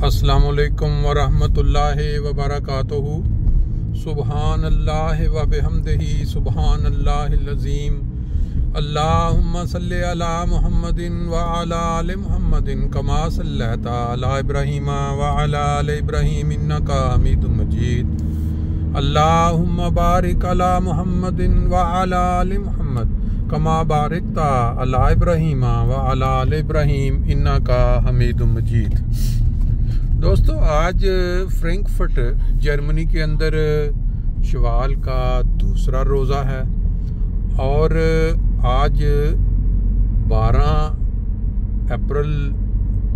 अस्सलामुअलैकुम वरहमतुल्लाहि वबरकातुहू। सुबहानल्लाहि व बिहम्दिही सुबहानल्लाहिल अज़ीम। अल्लाहुम्मा सल्लि अला मुहम्मदिन व अला आलि मुहम्मदिन कमा सल्लैता अला इब्राहीम व अला आलि इब्राहीम इन्नका हमीदुम मजीद। अल्लाहुम्मा बारिक अला मुहम्मदिन व अला आलि मुहम्मद कमा बारिकता अला इब्राहीम व अला आलि इब्राहीम इन्नका हमीदुम मजीद। दोस्तों, आज फ्रैंकफर्ट जर्मनी के अंदर शवाल का दूसरा रोज़ा है और आज 12 अप्रैल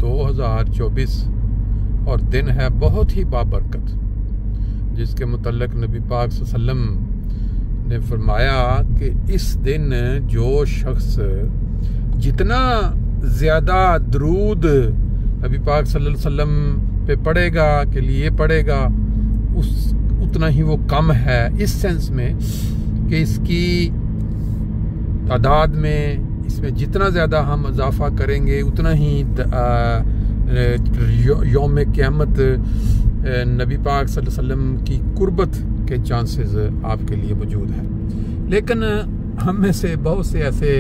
2024 और दिन है बहुत ही बाबरकत, जिसके मुतल्लिक़ नबी पाक सल्लल्लाहु अलैहि वसल्लम ने फरमाया कि इस दिन जो शख्स जितना ज़्यादा दरूद नबी पाक सल्लल्लाहु अलैहि वसल्लम पे पड़ेगा के लिए पड़ेगा उतना ही वो कम है, इस सेंस में कि इसकी तादाद में इसमें जितना ज़्यादा हम इजाफा करेंगे उतना ही यौम क़यामत नबी पाक सल्लल्लाहु अलैहि वसल्लम की कुर्बत के चांसेस आपके लिए मौजूद है। लेकिन हम में से बहुत से ऐसे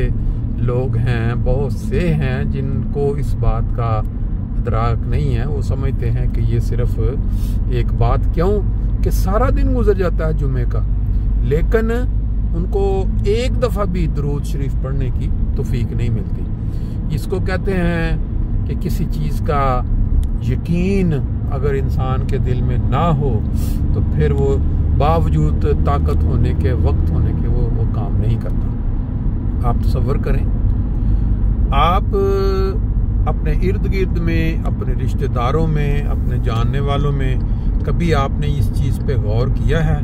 लोग हैं, बहुत से हैं जिनको इस बात का इदराक नहीं है। वो समझते हैं कि ये सिर्फ एक बात, क्यों कि सारा दिन गुजर जाता है जुमे का, लेकिन उनको एक दफ़ा भी दुरूद शरीफ पढ़ने की तौफीक नहीं मिलती। इसको कहते हैं कि किसी चीज़ का यकीन अगर इंसान के दिल में ना हो तो फिर वो बावजूद ताकत होने के, वक्त होने के, वो काम नहीं करता। आप तसव्वुर करें, आप अपने इर्द गिर्द में, अपने रिश्तेदारों में, अपने जानने वालों में कभी आपने इस चीज़ पे गौर किया है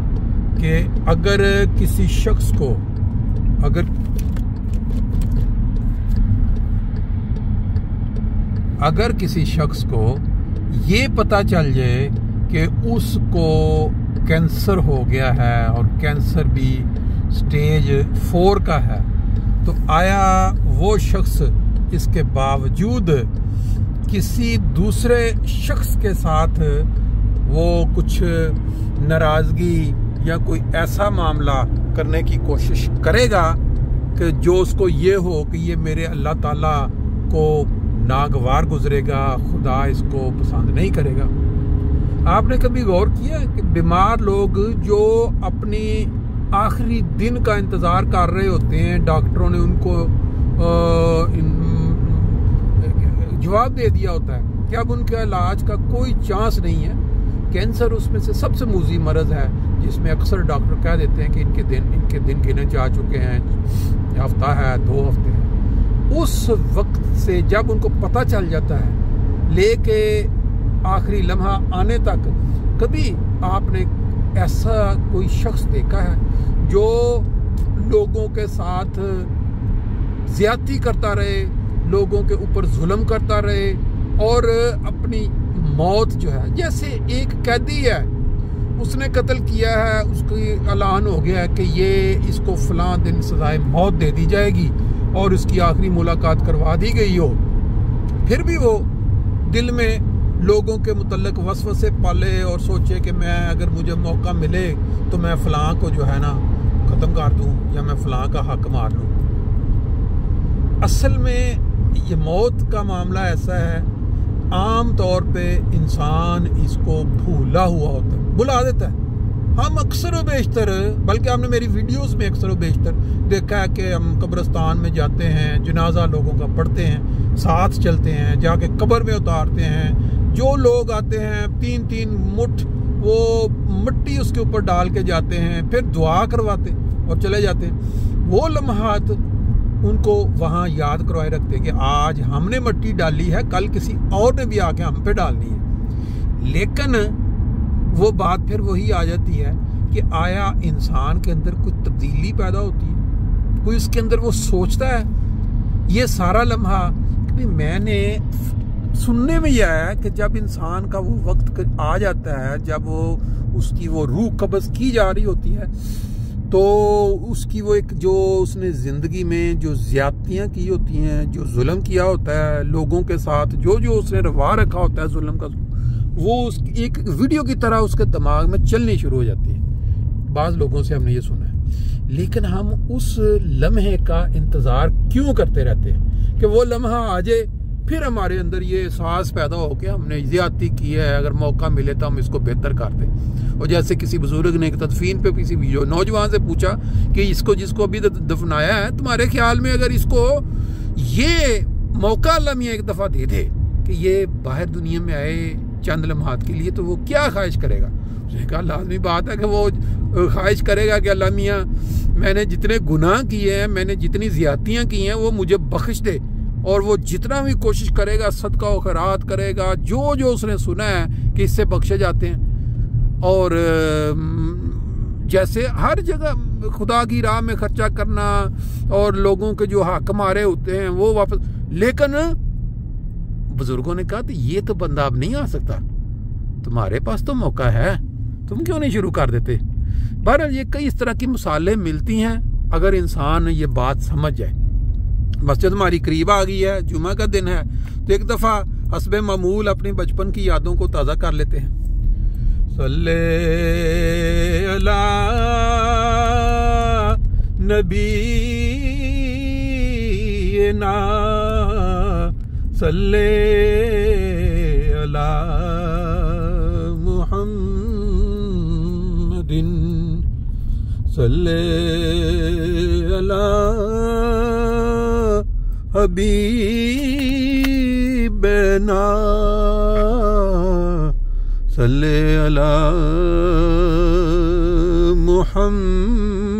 कि अगर किसी शख्स को अगर किसी शख्स को ये पता चल जाए कि उसको कैंसर हो गया है और कैंसर भी स्टेज 4 का है, तो आया वो शख्स इसके बावजूद किसी दूसरे शख्स के साथ वो कुछ नाराज़गी या कोई ऐसा मामला करने की कोशिश करेगा कि जो उसको ये हो कि ये मेरे अल्लाह ताला को नागवार गुजरेगा, खुदा इसको पसंद नहीं करेगा। आपने कभी गौर किया कि बीमार लोग जो अपनी आखिरी दिन का इंतज़ार कर रहे होते हैं, डॉक्टरों ने उनको जवाब दे दिया होता है कि अब उनके इलाज का कोई चांस नहीं है, कैंसर उसमें से सबसे मूजी मरज है, जिसमें अक्सर डॉक्टर कह देते हैं कि इनके दिन गिने जा चुके हैं, हफ्ता है, 2 हफ्ते हैं। उस वक्त से जब उनको पता चल जाता है लेके आखिरी लम्हा आने तक, कभी आपने ऐसा कोई शख्स देखा है जो लोगों के साथ ज्यादती करता रहे, लोगों के ऊपर जुल्म करता रहे और अपनी मौत जो है, जैसे एक कैदी है, उसने कत्ल किया है, उसकी ऐलान हो गया है कि ये इसको फलां दिन सजाए मौत दे दी जाएगी और इसकी आखिरी मुलाकात करवा दी गई हो, फिर भी वो दिल में लोगों के मुतल्लिक वसवसे पाले और सोचे कि मैं अगर मुझे मौका मिले तो मैं फलां को जो है ना ख़त्म कर दूं या मैं फलां का हक मार लूं। असल में ये मौत का मामला ऐसा है, आम तौर पे इंसान इसको भूला हुआ होता है, भुला देता है। हम अक्सर व बेशतर, बल्कि हमने मेरी वीडियोस में अक्सर व बेशतर देखा है कि हम कब्रिस्तान में जाते हैं, जनाजा लोगों का पढ़ते हैं, साथ चलते हैं, जाके कब्र में उतारते हैं। जो लोग आते हैं 3-3 मुठ वो मिट्टी उसके ऊपर डाल के जाते हैं, फिर दुआ करवाते और चले जाते हैं। वो लम्हात उनको वहाँ याद करवाए रखते कि आज हमने मिट्टी डाली है, कल किसी और ने भी आके हम पे डालनी है। लेकिन वो बात फिर वही आ जाती है कि आया इंसान के अंदर कुछ तब्दीली पैदा होती है, कोई उसके अंदर वो सोचता है। ये सारा लम्हा कि मैंने सुनने में यह आया कि जब इंसान का वो वक्त आ जाता है, जब वो उसकी वो रूह कब्ज़ की जा रही होती है, तो उसकी वो एक जो उसने ज़िंदगी में जो ज़्यादतियाँ की होती हैं, जो जुल्म किया होता है लोगों के साथ, जो जो उसने रवा रखा होता है जुल्म का, वो एक वीडियो की तरह उसके दिमाग में चलनी शुरू हो जाती है। बाज़ लोगों से हमने ये सुना है, लेकिन हम उस लम्हे का इंतज़ार क्यों करते रहते हैं कि वो लम्हा आ जाए, फिर हमारे अंदर ये एहसास पैदा हो कि हमने ज़्यादती की है, अगर मौका मिले तो हम इसको बेहतर कर दें। और जैसे किसी बुजुर्ग ने तदफीन पे किसी नौजवान से पूछा कि इसको जिसको अभी दफनाया है, तुम्हारे ख्याल में अगर इसको ये मौका लम्हा एक दफ़ा दे दे कि ये बाहर दुनिया में आए चंद लम्हात के लिए, तो वो क्या ख्वाहिश करेगा? उसने कहा लाजमी बात है कि वो ख्वाहिश करेगा कि अल्लाह मियाँ मैंने जितने गुनाह किए हैं, मैंने जितनी ज़्यादतियाँ की हैं, वो मुझे बख्श दे। और वो जितना भी कोशिश करेगा, सदका व खैरात करेगा, जो जो उसने सुना है कि इससे बख्शे जाते हैं। और जैसे हर जगह खुदा की राह में खर्चा करना और लोगों के जो हक मारे होते हैं वो वापस, लेकिन बुजुर्गों ने कहा तो ये तो बंदा अब नहीं आ सकता, तुम्हारे पास तो मौका है, तुम क्यों नहीं शुरू कर देते? बहरहाल ये कई इस तरह की मिसालें मिलती हैं अगर इंसान ये बात समझ जाए। मस्जिद हमारी करीब आ गई है, जुमा का दिन है, तो एक दफ़ा हस्बे मामूल अपनी बचपन की यादों को ताज़ा कर लेते हैं। सल्ले अला नबी ना सल्ले अला मुहम्मदिन सल्ले अला हबीबना सल्ले अला मुहम्मदिन।